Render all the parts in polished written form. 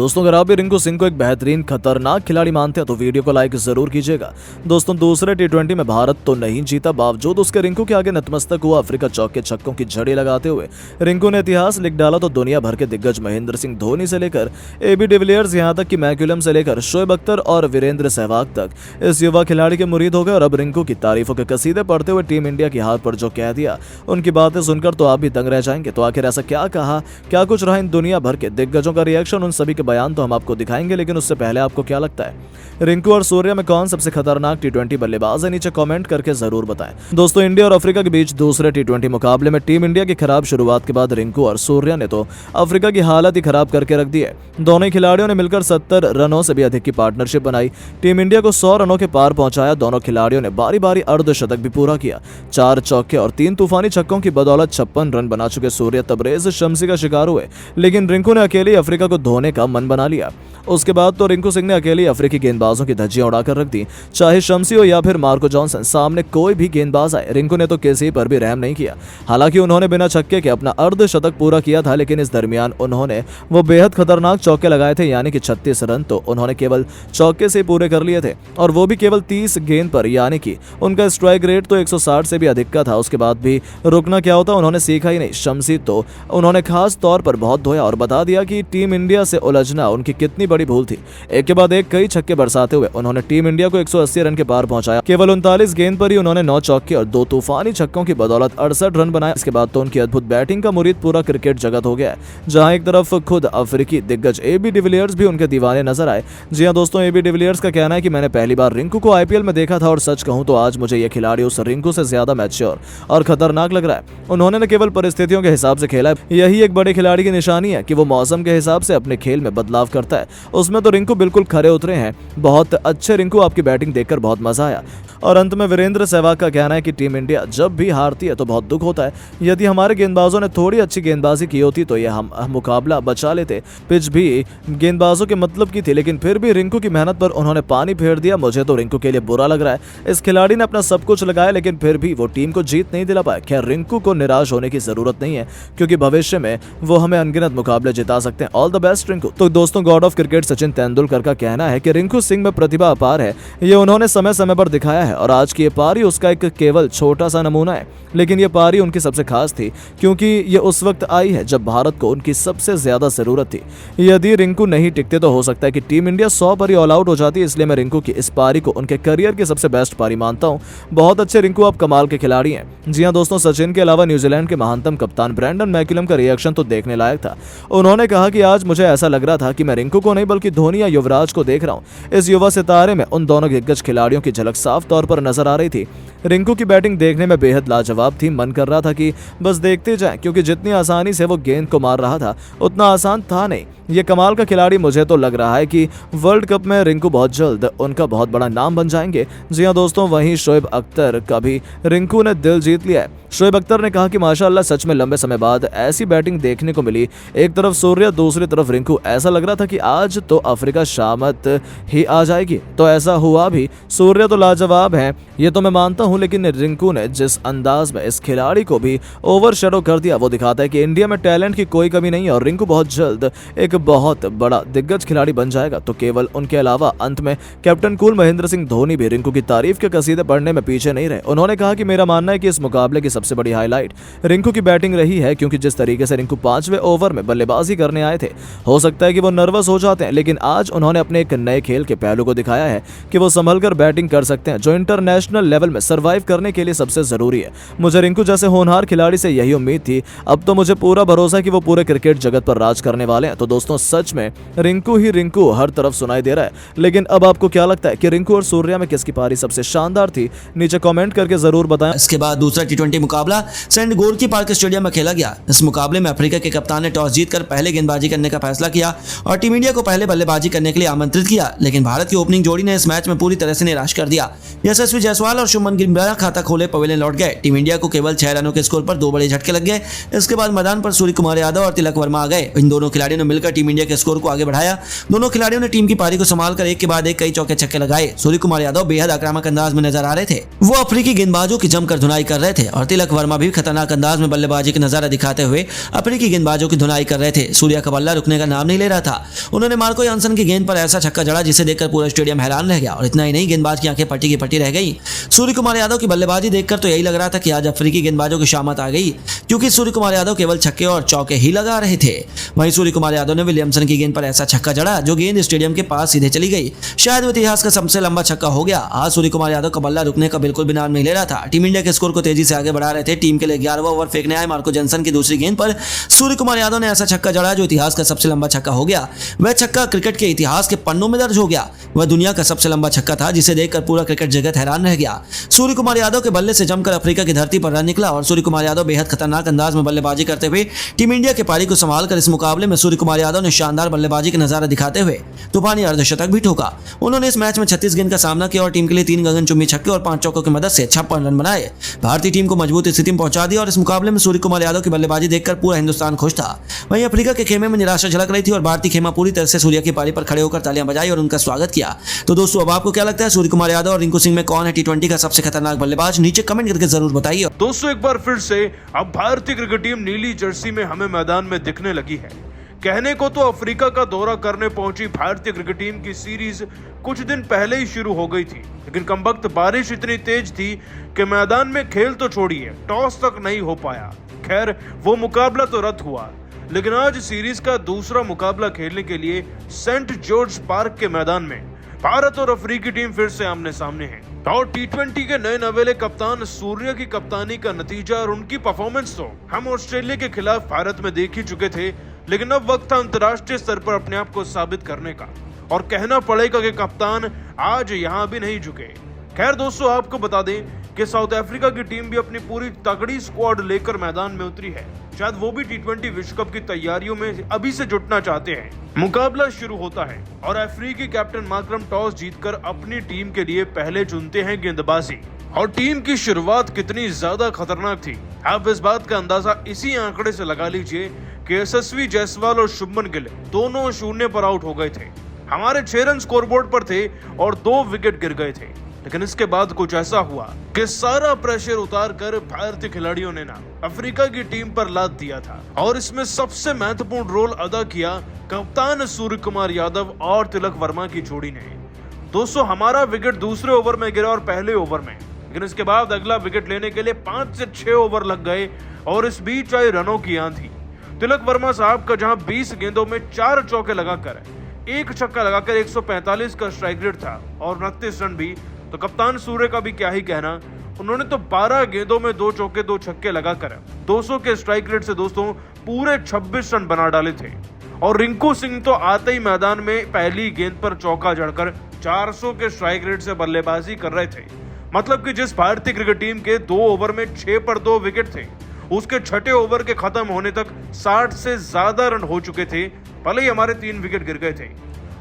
दोस्तों अगर आप भी रिंकू सिंह को एक बेहतरीन खतरनाक खिलाड़ी मानते हैं तो वीडियो को लाइक जरूर कीजिएगा। दोस्तों दूसरे टी20 में भारत तो नहीं जीता, बावजूद उसके रिंकू के आगे नतमस्तक हुआ अफ्रीका चौके छक्कों की झड़ी लगाते हुए रिंकू ने इतिहास लिख डाला। तो दुनिया भर के दिग्गज महेंद्र सिंह धोनी से लेकर एबी डिविलियर्स, यहां तक कि मैक्यूलम से लेकर शोएब अख्तर और वीरेंद्र सहवाग तक इस युवा खिलाड़ी के मुरीद हो गए। और अब रिंकू की तारीफों के कसीदे पढ़ते हुए टीम इंडिया की हार पर जो कह दिया, उनकी बातें सुनकर तो आप भी दंग रह जाएंगे। तो आखिर ऐसा क्या कहा, क्या कुछ रहा इन दुनिया भर के दिग्गजों का रिएक्शन, उन सभी के बयान तो हम आपको दिखाएंगे। लेकिन उससे पहले आपको क्या लगता है रिंकू और सूर्या में कौन सबसे खतरनाक टी20 बल्लेबाज है, नीचे कमेंट करके जरूर बताएं। दोस्तों इंडिया और अफ्रीका के बीच दूसरे टी20 मुकाबले में टीम इंडिया की खराब शुरुआत के बाद रिंकू और सूर्या ने तो अफ्रीका की हालत ही खराब करके रख दी है। दोनों ही खिलाड़ियों ने मिलकर 70 रनों से भी अधिक की पार्टनरशिप बनाई, टीम इंडिया को 100 रनों के पार पहुंचाया। दोनों खिलाड़ियों ने बारी बारी अर्धशतक भी पूरा किया। 4 चौके और 3 तूफानी छक्कों की बदौलत 56 रन बना चुके सूर्या तबरेज शम्सी का शिकार हुए। लेकिन रिंकू ने अकेले अफ्रीका को धोने का मन बना लिया। उसके बाद तो रिंकू सिंह ने अकेले अफ्रीकी गेंदबाजों की धज्जियां उड़ाकर रख दी, चाहे शम्सी हो या फिर मार्को जॉनसन, सामने कोई भी गेंदबाज आए रिंकू ने तो किसी पर भी रहम नहीं किया। हालांकि उन्होंने बिना छक्के के अपना अर्धशतक पूरा किया था, लेकिन इस दरमियान उन्होंने वो बेहद खतरनाक चौके लगाए थे, यानी कि 36 रन तो उन्होंने केवल चौके से पूरे कर लिए थे, और वो भी केवल 30 गेंद पर, यानी कि उनका स्ट्राइक रेट तो 160 से भी अधिक का था। उसके बाद भी रुकना क्या होता उन्होंने सीखा ही नहीं। शम्सी तो उन्होंने खास तौर पर बहुत धोया और बता दिया कि टीम इंडिया से उलझना उनकी कितनी बड़ी भूल थी। एक के बाद एक कई छक्के बरसाते हुए उन्होंने टीम इंडिया को 180 रन के पार पहुंचाया। केवल 39 गेंद पर ही उन्होंने 9 चौके और 2 तूफानी छक्कों की बदौलत 68 रन बनाए। इसके बाद तो उनकी अद्भुत बैटिंग का मुरीद पूरा क्रिकेट जगत हो गया, जहां एक तरफ खुद अफ्रीकी दिग्गज एबी डिविलियर्स भी उनके दीवाने नजर आए। जी हां दोस्तों, एबी डिविलियर्स का कहना है कि मैंने पहली बार रिंकू को आईपीएल में देखा था और सच कहूं तो आज मुझे यह खिलाड़ी उस रिंकू से ज्यादा मैच्योर और खतरनाक लग रहा है। उन्होंने न केवल परिस्थितियों के हिसाब से खेला है, यही एक बड़े खिलाड़ी की निशानी है कि वो मौसम के हिसाब से अपने खेल में बदलाव करता है। उसमें तो रिंकू बिल्कुल खरे उतरे हैं। बहुत अच्छे रिंकू, आपकी बैटिंग देखकर बहुत मजा आया। और अंत में वीरेंद्र सहवाग का कहना है कि टीम इंडिया जब भी हारती है तो बहुत दुख होता है। यदि हमारे गेंदबाजों ने थोड़ी अच्छी गेंदबाजी की होती तो यह हम मुकाबला बचा लेते। पिच भी गेंदबाजों के मतलब की थी, लेकिन फिर भी रिंकू की मेहनत पर उन्होंने पानी फेर दिया। मुझे तो रिंकू के लिए बुरा लग रहा है। इस खिलाड़ी ने अपना सब कुछ लगाया, लेकिन फिर भी वो टीम को जीत नहीं दिला पाया। खैर, रिंकू को निराश होने की जरूरत नहीं है, क्योंकि भविष्य में वो हमें अनगिनत मुकाबले जिता सकते हैं। All the best Rinku. तो दोस्तों God of cricket Sachin Tendulkar का कहना है कि रिंकू सिंह में प्रतिभा अपार है, ये उन्होंने समय समय पर दिखाया है, और आज की ये पारी उसका एक केवल छोटा सा नमूना है। लेकिन ये पारी उनकी सबसे खास थी, क्योंकि ये उस वक्त आई है जब भारत को उनकी सबसे ज्यादा जरूरत थी। यदि रिंकू नहीं टिकते तो हो सकता है कि टीम इंडिया 100 पर ही ऑल आउट हो जाती। इसलिए मैं रिंकू की इस पारी को उनके करियर की सबसे बेस्ट पारी मानता हूं। बहुत अच्छे रिंकू, आप कमाल के खिलाड़ी हैं। जी हां दोस्तों, सचिन के अलावा न्यूजीलैंड के महानतम कप्तान ब्रेंडन मैक्यूलम का रिएक्शन तो देखने लायक था। उन्होंने कहा कि आज मुझे ऐसा लग रहा था कि मैं रिंकू को नहीं बल्कि धोनी या युवराज को देख रहा हूं। इस युवा सितारे में उन दोनों दिग्गज खिलाड़ियों की झलक साफ तौर पर नजर आ रही थी। रिंकू की बैटिंग देखने में बेहद लाजवाब थी। मन कर रहा था कि बस देखते जाएं, क्योंकि जितनी आसानी से वो गेंद को मार रहा था उतना आसान था नहीं। ये कमाल का खिलाड़ी, मुझे तो लग रहा है कि वर्ल्ड कप में रिंकू बहुत जल्द उनका बहुत बड़ा नाम बन जाएंगे। जी हां दोस्तों, वहीं शोएब अख्तर का भी रिंकू ने दिल जीत लिया है। शोएब अख्तर ने कहा कि माशाल्लाह सच में लंबे समय बाद ऐसी बैटिंग देखने को मिली। एक तरफ सूर्या, दूसरी तरफ रिंकू। ऐसा लग रहा था कि आज तो अफ्रीका शामत ही आ जाएगी, तो ऐसा हुआ भी। सूर्या तो लाजवाब है, ये तो मैं मानता हूं, लेकिन रिंकू ने जिस अंदाज में इस खिलाड़ी को भी ओवरशैडो कर दिया, वो दिखाता है कि इंडिया में टैलेंट की कोई कमी नहीं है और रिंकू बहुत जल्द एक बहुत बड़ा दिग्गज खिलाड़ी बन जाएगा। तो केवल उनके अलावा अंत में कैप्टन कूल महेंद्र सिंह धोनी भी रिंकू की तारीफ के कसीदे पढ़ने में पीछे नहीं रहे। उन्होंने कहा कि मेरा मानना है कि इस मुकाबले की सबसे बड़ी हाईलाइट रिंकू की बैटिंग रही है, क्योंकि जिस तरीके से रिंकू 5वें ओवर में बल्लेबाजी करने आए थे, हो सकता है कि वो नर्वस हो जाते हैं, लेकिन आज उन्होंने अपने एक नए खेल के पहलू को दिखाया है कि वो संभलकर बैटिंग कर सकते हैं, जो इंटरनेशनल लेवल में सर्वाइव करने के लिए सबसे जरूरी है। मुझे रिंकू जैसे होनहार खिलाड़ी से यही उम्मीद थी। अब तो मुझे पूरा भरोसा है कि वो पूरे क्रिकेट जगत पर राज करने वाले हैं। तो दोस्तों सच में रिंकू ही रिंकू हर तरफ सुनाई दे रहा है। लेकिन अब आपको क्या लगता है कि रिंकू और सूर्या में किसकी पारी सबसे शानदार थी? नीचे कमेंट करके जरूर बताएं। इसके बाद दूसरा टी20 मुकाबला सेंट गोर्की पार्क स्टेडियम में खेला गया। इस मुकाबले में अफ्रीका के कप्तान ने टॉस जीतकर पहले गेंदबाजी करने का फैसला किया और टीम इंडिया को पहले बल्लेबाजी करने के लिए आमंत्रित किया। लेकिन भारत की ओपनिंग जोड़ी ने इस मैच में पूरी तरह से निराश कर दिया। यशस्वी जायसवाल और शुभमन गिल बिना खाता खोले पवेलियन लौट गए। टीम इंडिया को केवल 6 रनों के स्कोर पर 2 बड़े झटके लग गए। इसके बाद मैदान पर सूर्य कुमार यादव और तिलक वर्मा आ गए। इन दोनों खिलाड़ियों ने मिलकर टीम इंडिया के स्कोर को आगे बढ़ाया। दोनों खिलाड़ियों ने टीम की पारी को संभालकर एक के बाद एक कई चौके छक्के लगाए। सूर्य कुमार यादव बेहद आक्रामक अंदाज में नजर आ रहे थे। वो अफ्रीकी गेंदबाजों की जमकर धुनाई कर रहे थे और तिलक वर्मा भी खतरनाक अंदाज में बल्लेबाजी का नजारा दिखाते हुए अफ्रीकी गेंदबाजों की धुनाई कर रहे थे। सूर्या का बल्ला रुकने का नाम नहीं ले रहा था। उन्होंने मार्को यानसन की गेंद पर ऐसा छक्का जड़ा जिसे देखकर पूरा स्टेडियम हैरान रह गया और इतना ही नहीं, गेंदबाज की आंखें पट्टी की पट्टी रह गई। सूर्य कुमार यादव की बल्लेबाजी देखकर तो यही लग रहा था कि आज अफ्रीकी गेंदबाजों की शामत आ गई, क्योंकि सूर्य कुमार यादव केवल छक्के और चौके ही लगा रहे थे। वहीं सूर्य कुमार यादव ने विलियमसन की गेंद पर ऐसा छक्का जड़ा जो गेंद स्टेडियम के पास सीधे चली गई। शायद वो इतिहास का सबसे लंबा छक्का हो गया। आज सूर्य कुमार यादव का बल्ला रुकने का बिल्कुल भी नाम नहीं ले रहा था। टीम इंडिया के स्कोर को तेजी से आगे बढ़ा रहे थे। टीम के लिए 11वां ओवर फेंकने आए मार्को जॉनसन की दूसरी गेंद पर सूर्य कुमार यादव ने ऐसा छक्का जड़ा जो इतिहास का सबसे लंबा छक्का हो गया। वह छक्का क्रिकेट के इतिहास के पन्नों में दर्ज हो गया। वह दुनिया का सबसे लंबा छक्का था जिसे देखकर पूरा क्रिकेट जगत हैरान रह गया। सूर्य कुमार यादव के बल्ले से जमकर अफ्रीका की धरती पर रन निकला और सूर्य कुमार यादव बेहद खतरनाक अंदाज में बल्लेबाजी करते हुए टीम इंडिया के पारी को संभालकर इस मुकाबले में सूर्य कुमार यादव ने शानदार बल्लेबाजी का नजारा दिखाते हुए तूफानी अर्धशतक भी ठोका। उन्होंने इस मैच में 36 गेंद का सामना किया और टीम के लिए 3 गगनचुंबी छक्के और 5 चौकों की मदद से 56 रन बनाए। भारतीय टीम को मजबूत स्थिति में पहुंचा दिया और इस मुकाबले में सूर्य कुमार यादव की बल्लेबाजी देखकर पूरा हिंदुस्तान खुश था। वहीं अफ्रीका के खेमे में निराशा झलक रही थी और भारतीय खेमा पूरी तरह से सूर्य की पारी पर खड़े होकर तालियां बजाई और उनका स्वागत किया। तो दोस्तों, अब आपको क्या लगता है, सूर्य कुमार यादव और रिंकू सिंह में कौन है T20 का सबसे खतरनाक बल्लेबाज? नीचे कमेंट करके जरूर बताइए। दोस्तों, एक बार फिर से अब भारतीय क्रिकेट टीम नीली जर्सी में हमें मैदान में दिखने लगी है। कहने को तो अफ्रीका का दौरा करने पहुंची भारतीय क्रिकेट टीम की सीरीज कुछ दिन पहले ही शुरू हो गई थी, लेकिन कमबख्त बारिश इतनी तेज थी कि मैदान में खेल तो छोड़िए, टॉस तक नहीं हो पाया। खैर, वो मुकाबला तो रद्द हुआ, लेकिन आज सीरीज का दूसरा मुकाबला खेलने के लिए सेंट जॉर्ज पार्क के मैदान में भारत और अफ्रीकी टीम फिर से आमने सामने है। और T20 के नए नवेले कप्तान सूर्य की कप्तानी का नतीजा और उनकी परफॉर्मेंस तो हम ऑस्ट्रेलिया के खिलाफ भारत में देख ही चुके थे, लेकिन अब वक्त था अंतर्राष्ट्रीय स्तर पर अपने आप को साबित करने का। और कहना पड़ेगा कि कप्तान आज यहाँ भी नहीं झुके। खैर दोस्तों, आपको बता दें कि साउथ अफ्रीका की टीम भी अपनी पूरी तगड़ी स्क्वाड लेकर मैदान में उतरी है। शायद वो भी T20 विश्व कप की तैयारियों में अभी से जुटना चाहते हैं। मुकाबला शुरू होता है और अफ्रीकी कैप्टन मार्करम टॉस जीतकर अपनी टीम के लिए पहले चुनते हैं गेंदबाजी। और टीम की शुरुआत कितनी ज्यादा खतरनाक थी, आप इस बात का अंदाजा इसी आंकड़े से लगा लीजिए कि यशस्वी जायसवाल और शुभमन गिल दोनों 0 पर आउट हो गए थे। हमारे 6 रन स्कोरबोर्ड पर थे और 2 विकेट गिर गए थे। लेकिन इसके बाद कुछ ऐसा हुआ कि सारा प्रेशर उतार कर भारतीय खिलाड़ियों ने ना अफ्रीका की टीम पर लाद दिया था। और इसमें सबसे महत्वपूर्ण रोल अदा किया कप्तान सूर्य कुमार यादव और तिलक वर्मा की जोड़ी ने। दोस्तों, हमारा विकेट दूसरे ओवर में गिरा और पहले ओवर में, लेकिन इसके बाद अगला विकेट लेने के लिए 5 से 6 ओवर लग गए और इस बीच आई रनों की आंधी। तिलक वर्मा साहब का जहां 20 गेंदों में 4 चौके लगाकर 1 छक्का लगाकर 145 का स्ट्राइक रेट था और 29 रन भी, तो कप्तान सूर्य का भी क्या ही कहना। उन्होंने तो 12 गेंदों में 2 चौके 2 छक्के लगाकर 200 के स्ट्राइक रेट से दोस्तों पूरे 26 रन बना डाले थे। और रिंकू सिंह तो आते ही मैदान में पहली गेंद पर चौका जड़कर 400 के स्ट्राइक रेट से बल्लेबाजी कर रहे थे। मतलब कि जिस भारतीय क्रिकेट टीम के 2 ओवर में 6 पर 2 विकेट थे, उसके 6ठे ओवर के खत्म होने तक 60 से ज्यादा रन हो चुके थे, भले ही हमारे 3 विकेट गिर गए थे।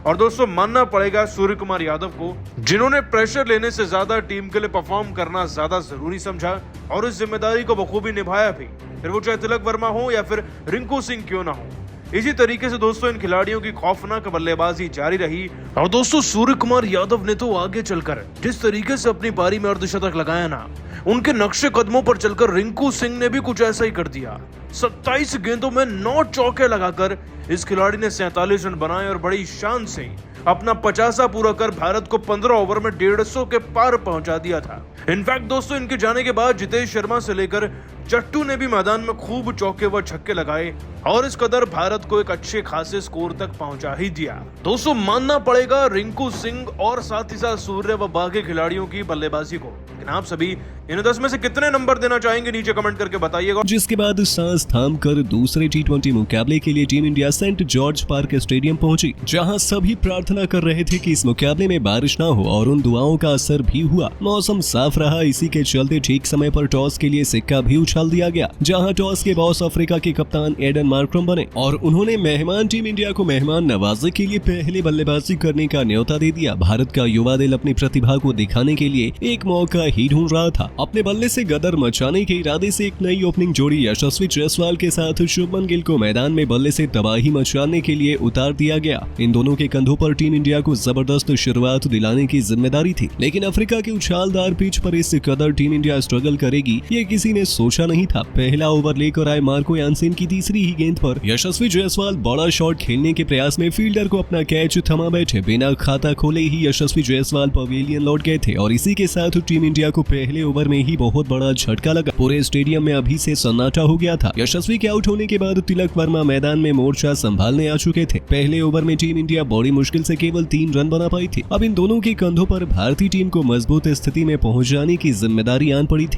और दोस्तों, मानना पड़ेगा सूर्य कुमार यादव को, जिन्होंने प्रेशर लेने से ज्यादा टीम के लिए परफॉर्म करना ज्यादा जरूरी समझा और इस जिम्मेदारी को बखूबी निभाया भी, फिर वो चाहे तिलक वर्मा हो या फिर रिंकू सिंह क्यों ना हो। इसी तरीके से दोस्तों इन खिलाड़ियों की खौफनाक बल्लेबाजी जारी रही। और दोस्तों, सूर्य कुमार यादव ने तो आगे चलकर जिस तरीके से अपनी पारी में अर्धशतक लगाया ना, उनके नक्शे कदमों पर चलकर रिंकू सिंह ने भी कुछ ऐसा ही कर दिया। 27 गेंदों में 9 चौके लगाकर इस खिलाड़ी ने 47 रन बनाए और बड़ी शान से अपना 50 पूरा कर भारत को 15 ओवर में 150 के पार पहुंचा दिया था। इनफैक्ट दोस्तों, इनके जाने के बाद जितेश शर्मा से लेकर जट्टू ने भी मैदान में खूब चौके व छक्के लगाए और इस कदर भारत को एक अच्छे खासे स्कोर तक पहुंचा ही दिया। दोस्तों, मानना पड़ेगा रिंकू सिंह और साथ ही साथ सूर्य व बाकी खिलाड़ियों की बल्लेबाजी को। लेकिन आप सभी इन 10 में से कितने नंबर देना चाहेंगे, नीचे कमेंट करके बताइएगा। जिसके बाद सांस थाम कर दूसरे T20 मुकाबले के लिए team India Saint George Park Stadium पहुंची, जहां सभी प्रार्थना कर रहे थे कि इस मुकाबले में बारिश ना हो और उन दुआओं का असर भी हुआ। मौसम साफ रहा, इसी के चलते ठीक समय पर टॉस के लिए सिक्का भी उछाल दिया गया, जहां टॉस के बॉस अफ्रीका के कप्तान एडन मार्करम बने और उन्होंने मेहमान टीम इंडिया को मेहमान नवाजी के लिए पहले बल्लेबाजी करने का न्योता दे दिया। भारत का युवा दल अपनी प्रतिभा को दिखाने के लिए एक मौका ही ढूंढ रहा था अपने बल्ले से गदर मचाने के इरादे से एक नई ओपनिंग जोड़ी यशस्वी जायसवाल के साथ शुभमन गिल को मैदान में बल्ले से तबाही मचाने के लिए उतार दिया गया। इन दोनों के कंधों पर टीम इंडिया को जबरदस्त शुरुआत दिलाने की जिम्मेदारी थी, लेकिन अफ्रीका की उछालदार पिच पर इस कदर टीम इंडिया स्ट्रगल करेगी ये किसी ने सोचा नहीं था। पहला ओवर लेकर आए मार्को यानसेन की तीसरी ही गेंद पर यशस्वी जायसवाल बड़ा शॉट खेलने के प्रयास में फील्डर को अपना कैच थमा बैठे। बिना खाता खोले ही यशस्वी जायसवाल पवेलियन लौट गए थे और इसी के साथ टीम इंडिया को पहले ओवर में ही बहुत बड़ा झटका लगा। पूरे स्टेडियम में अभी से सन्नाटा हो गया था। यशस्वी के आउट होने के बाद तिलक वर्मा मैदान में मोर्चा संभालने आ चुके थे। पहले ओवर में टीम इंडिया बड़ी मुश्किल से केवल 3 रन बना पाई थी। अब इन दोनों के कंधों पर भारतीय टीम को मजबूत स्थिति में पहुंच जाने की जिम्मेदारी आन पड़ी थी।